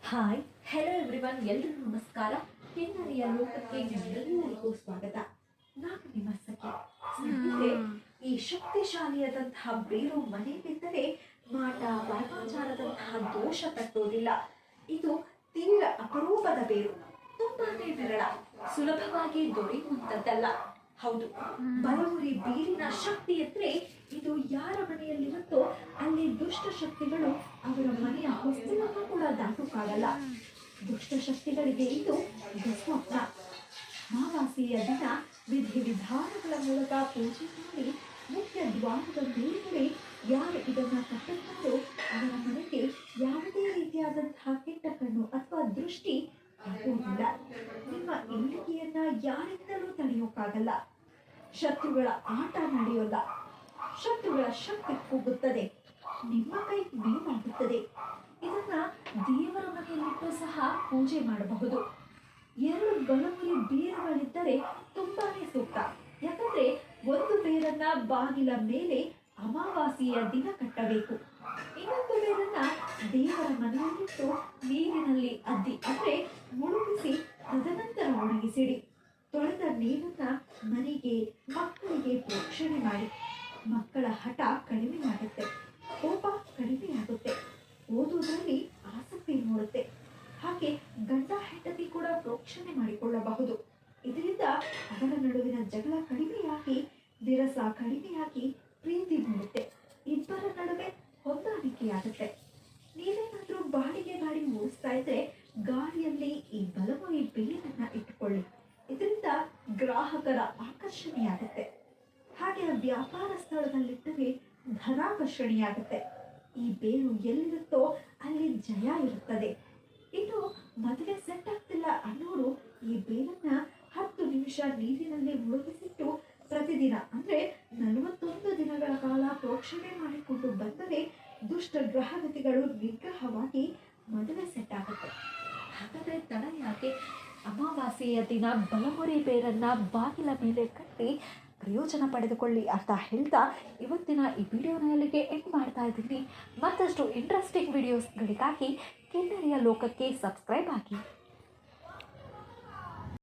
Hi hello everyone, ಎಲ್ರಿಗೂ ನಮಸ್ಕಾರ. ಕಿನ್ನರಿಯ ಲೋಕಕ್ಕೆ ನಿಮ್ಮೆಲ್ಲರಿಗೂ ಸ್ವಾಗತ. ನಾನು ನಿಮ್ಮ ಸಖಿ. ಸ್ನೇಹಿತರೆ, ಈ ಶಕ್ತಿಶಾಲಿಯಾದಂತಹ ಬೇರು ಮನೆ ಬಿದ್ದರೆ ಮಾಟ ವಾಮಾಚಾರದಂತಹ ದೋಷ ತಟ್ಟೋದಿಲ್ಲ. ಇದು ತೀವ್ರ ಅಪರೂಪದ ಬೇರು, ತುಂಬಾನೇ ವಿರಳ, ಸುಲಭವಾಗಿ ದೊರೆಯುವಂಥದ್ದಲ್ಲ. ಹೌದು, ಬಲಮುರಿ ಬೇರಿನ ಶಕ್ತಿ ಎತ್ತರೆ ಇದು ಯಾರ ಮನೆಯಲ್ಲಿರುತ್ತೋ ಅಲ್ಲಿ ದುಷ್ಟ ಶಕ್ತಿಗಳು ಅವರ ಮನೆಯ ಹೊಸ್ತಿಲನ್ನು ಕೂಡ ದಾಟುಕಾಗಲ್ಲ. ದುಷ್ಟ ಶಕ್ತಿಗಳಿಗೆ ಇದು ಸ್ವಪ್ನ. ಅಮಾವಾಸ್ಯೆಯ ದಿನ ವಿಧಿ ವಿಧಾನಗಳ ಮೂಲಕ ಪೂಜೆ ಮಾಡಿ ಮುಖ್ಯ ದ್ವಾರದ ಮೇಲ್ಗಡೆ ಯಾರು ಇದನ್ನ ಕಟ್ಟುತ್ತಾರೋ ಅವರ ಮನೆಗೆ ಯಾವುದೇ ರೀತಿಯಾದಂತಹ ಕೆಟ್ಟ ಕಣ್ಣು ಅಥವಾ ದೃಷ್ಟಿ ಆಗುವುದಿಲ್ಲ. ನಿಮ್ಮ ಏಳಿಗೆಯನ್ನ ಯಾರಿಂದಲೂ ತಡೆಯೋಕ್ಕಾಗಲ್ಲ. ಶತ್ರುಗಳ ಆಟ ನಡೆಯೋಲ್ಲ. ಶತ್ರುಗಳ ಶಕ್ತಿ ಕುಗ್ಗುತ್ತದೆ, ನಿಮ್ಮ ಕೈ ಮೇಲಾಗುತ್ತದೆ. ಇದನ್ನ ದೇವರ ಮನೆಯಲ್ಲಿಟ್ಟು ಸಹ ಪೂಜೆ ಮಾಡಬಹುದು. 2 ಬಲಮುರಿ ಬೇರುಗಳಿದ್ದರೆ ತುಂಬಾನೇ ಸೂಕ್ತ. ಯಾಕಂದ್ರೆ ಒಂದು ಬೇರನ್ನ ಬಾಗಿಲ ಮೇಲೆ ಅಮಾವಾಸ್ಯೆಯ ದಿನ ಕಟ್ಟಬೇಕು, ಇನ್ನೊಂದು ಬೇರನ್ನ ದೇವರ ಮನೆಯಲ್ಲಿಟ್ಟು ನೀರಿನಲ್ಲಿ ಅದ್ದಿ ಅಂದ್ರೆ ಮುಳುಗಿಸಿ ತದನಂತರ ಒಣಗಿಸಿಡಿ. ತೊಳೆದ ನೀರನ್ನ ಮನೆಗೆ ಮಕ್ಕಳಿಗೆ ಪ್ರೋಕ್ಷಣೆ ಮಾಡಿ. ಮಕ್ಕಳ ಹಠ ಕಡಿಮೆಯಾಗುತ್ತೆ, ಕೋಪ ಕಡಿಮೆಯಾಗುತ್ತೆ, ಓದುವುದರಲ್ಲಿ ಆಸಕ್ತಿ ಮೂಡುತ್ತೆ. ಹಾಗೆ ಗಂಡ ಹೆಂಡತಿ ಕೂಡ ಪ್ರೋಕ್ಷಣೆ ಮಾಡಿಕೊಳ್ಳಬಹುದು. ಇದರಿಂದ ಅವರ ನಡುವಿನ ಜಗಳ ಕಡಿಮೆಯಾಗಿ ವಿರಸ ಕಡಿಮೆಯಾಗಿ ಪ್ರೀತಿ ಮೂಡುತ್ತೆ. ಇಬ್ಬರ ನಡುವೆ ಹೊಂದಾಣಿಕೆಯಾಗುತ್ತೆ. ನೀವೇನಾದ್ರೂ ಬಾಡಿಗೆ ಗಾಡಿ ಓಡಿಸ್ತಾ ಇದ್ರೆ ಗಾಡಿಯಲ್ಲಿ ಈ ಬಲಮುರಿ ಬೇರನ್ನ ಇಟ್ಟುಕೊಳ್ಳಿ. ಇದರಿಂದ ಗ್ರಾಹಕರ ಆಕರ್ಷಣೆಯಾಗುತ್ತೆ. ಹಾಗೆ ವ್ಯಾಪಾರ ಸ್ಥಳದಲ್ಲಿಟ್ಟರೆ ಧನಾಕರ್ಷಣೆಯಾಗುತ್ತೆ. ಈ ಬೇರು ಎಲ್ಲಿರುತ್ತೋ ಅಲ್ಲಿ ಜಯ ಇರುತ್ತದೆ. ಇನ್ನು ಮದುವೆ ಸೆಟ್ ಆಗ್ತಿಲ್ಲ ಅನ್ನೋರು ಈ ಬೇರನ್ನ 10 ನಿಮಿಷ ನೀರಿನಲ್ಲಿ ಮುಳುಗಿಸಿಟ್ಟು ಪ್ರತಿದಿನ ಅಂದ್ರೆ 41 ದಿನಗಳ ಕಾಲ ಪ್ರೋಕ್ಷಣೆ ಮಾಡಿಕೊಂಡು ಬಂದರೆ ದುಷ್ಟ ಗ್ರಹಗತಿಗಳು ನಿಗ್ರಹವಾಗಿ ಮದುವೆ ಸೆಟ್ ಆಗುತ್ತೆ. ಹಾಗಾದ್ರೆ ತಡ ಯಾಕೆ? ಅಮಾವಾಸ್ಯೆಯ ದಿನ ಬಲಮುರಿ ಬೇರನ್ನ ಬಾಗಿಲ ಮೇಲೆ ಕಟ್ಟಿ ಪ್ರಯೋಜನ ಪಡೆದುಕೊಳ್ಳಿ ಅಂತ ಹೇಳ್ತಾ ಇವತ್ತಿನ ಈ ವಿಡಿಯೋನ ಇಲ್ಲಿಗೆ ಎಂಡ್ ಮಾಡ್ತಾ ಇದ್ದೀನಿ. ಮತ್ತಷ್ಟು ಇಂಟ್ರೆಸ್ಟಿಂಗ್ ವಿಡಿಯೋಸ್ಗಳಿಗಾಗಿ ಕಿನ್ನರಿಯ ಲೋಕಕ್ಕೆ ಸಬ್ಸ್ಕ್ರೈಬ್ ಆಗಿ.